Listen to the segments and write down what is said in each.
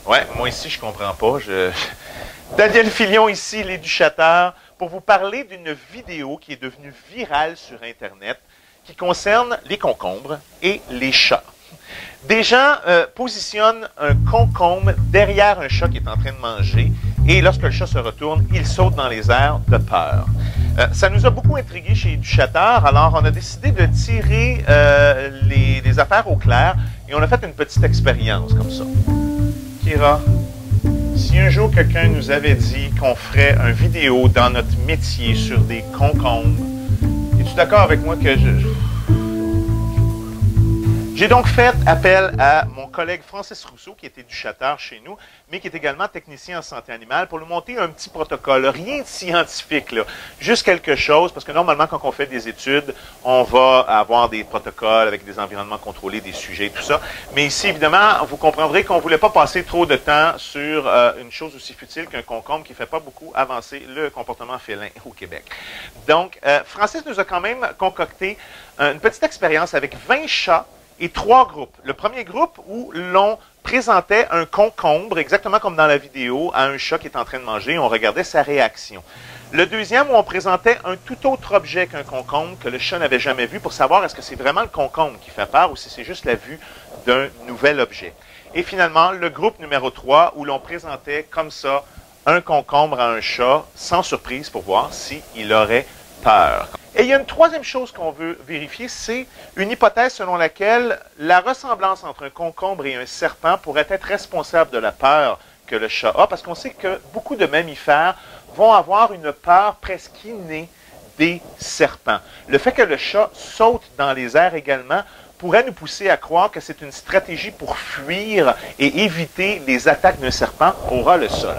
Ouais, moi ici, je comprends pas. Daniel Filion ici, l'éducateur, pour vous parler d'une vidéo qui est devenue virale sur Internet qui concerne les concombres et les chats. Des gens positionnent un concombre derrière un chat qui est en train de manger et lorsque le chat se retourne, il saute dans les airs de peur. Ça nous a beaucoup intrigués chez Éducateur, alors on a décidé de tirer les affaires au clair et on a fait une petite expérience comme ça. Kira, si un jour quelqu'un nous avait dit qu'on ferait une vidéo dans notre métier sur des concombres, es-tu d'accord avec moi que J'ai donc fait appel à mon collègue Francis Rousseau, qui est éducateur chez nous, mais qui est également technicien en santé animale, pour nous monter un petit protocole. Rien de scientifique, là. Juste quelque chose, parce que normalement, quand on fait des études, on va avoir des protocoles avec des environnements contrôlés, des sujets, tout ça. Mais ici, évidemment, vous comprendrez qu'on ne voulait pas passer trop de temps sur une chose aussi futile qu'un concombre qui ne fait pas beaucoup avancer le comportement félin au Québec. Donc, Francis nous a quand même concocté une petite expérience avec 20 chats et 3 groupes. Le premier groupe où l'on présentait un concombre, exactement comme dans la vidéo, à un chat qui est en train de manger, on regardait sa réaction. Le deuxième où on présentait un tout autre objet qu'un concombre que le chat n'avait jamais vu pour savoir est-ce que c'est vraiment le concombre qui fait peur ou si c'est juste la vue d'un nouvel objet. Et finalement, le groupe numéro 3 où l'on présentait comme ça un concombre à un chat sans surprise pour voir s'il aurait peur. Et il y a une troisième chose qu'on veut vérifier, c'est une hypothèse selon laquelle la ressemblance entre un concombre et un serpent pourrait être responsable de la peur que le chat a, parce qu'on sait que beaucoup de mammifères vont avoir une peur presque innée des serpents. Le fait que le chat saute dans les airs également pourrait nous pousser à croire que c'est une stratégie pour fuir et éviter les attaques d'un serpent au ras le sol.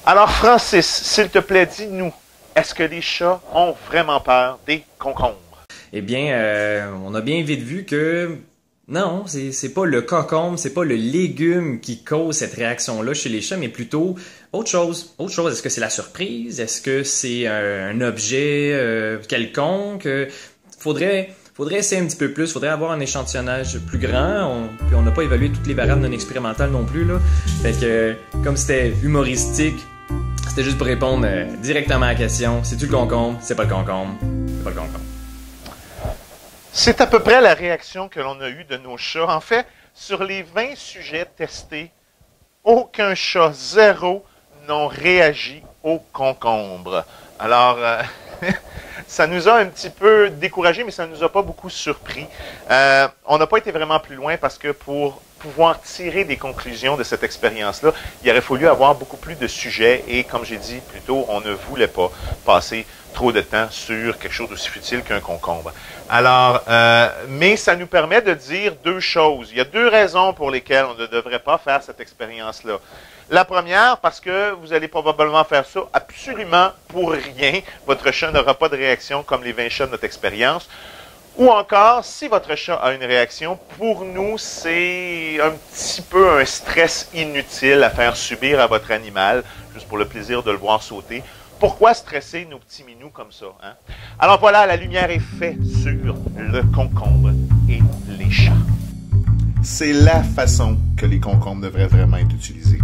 Alors Francis, s'il te plaît, dis-nous, est-ce que les chats ont vraiment peur des concombres? Eh bien, on a bien vite vu que non, c'est pas le concombre, c'est pas le légume qui cause cette réaction-là chez les chats, mais plutôt autre chose. Autre chose, est-ce que c'est la surprise? Est-ce que c'est un objet quelconque? Faudrait essayer un petit peu plus, faudrait avoir un échantillonnage plus grand. Puis on n'a pas évalué toutes les variables non expérimentales non plus, là. Fait que, comme c'était humoristique, c'était juste pour répondre directement à la question. C'est-tu le concombre? C'est pas le concombre. C'est pas le concombre. C'est à peu près la réaction que l'on a eue de nos chats. En fait, sur les 20 sujets testés, aucun chat, 0, n'ont réagi au concombre. Alors, ça nous a un petit peu découragés, mais ça ne nous a pas beaucoup surpris. On n'a pas été vraiment plus loin parce que pour pouvoir tirer des conclusions de cette expérience-là, il aurait fallu avoir beaucoup plus de sujets et, comme j'ai dit plus tôt, on ne voulait pas passer trop de temps sur quelque chose d'aussi futile qu'un concombre. Alors, mais ça nous permet de dire 2 choses. Il y a 2 raisons pour lesquelles on ne devrait pas faire cette expérience-là. La première, parce que vous allez probablement faire ça absolument pour rien. Votre chat n'aura pas de réaction comme les 20 chats de notre expérience. Ou encore, si votre chat a une réaction, pour nous, c'est un petit peu un stress inutile à faire subir à votre animal, juste pour le plaisir de le voir sauter. Pourquoi stresser nos petits minous comme ça? Hein? Alors voilà, la lumière est faite sur le concombre et les chats. C'est la façon que les concombres devraient vraiment être utilisés.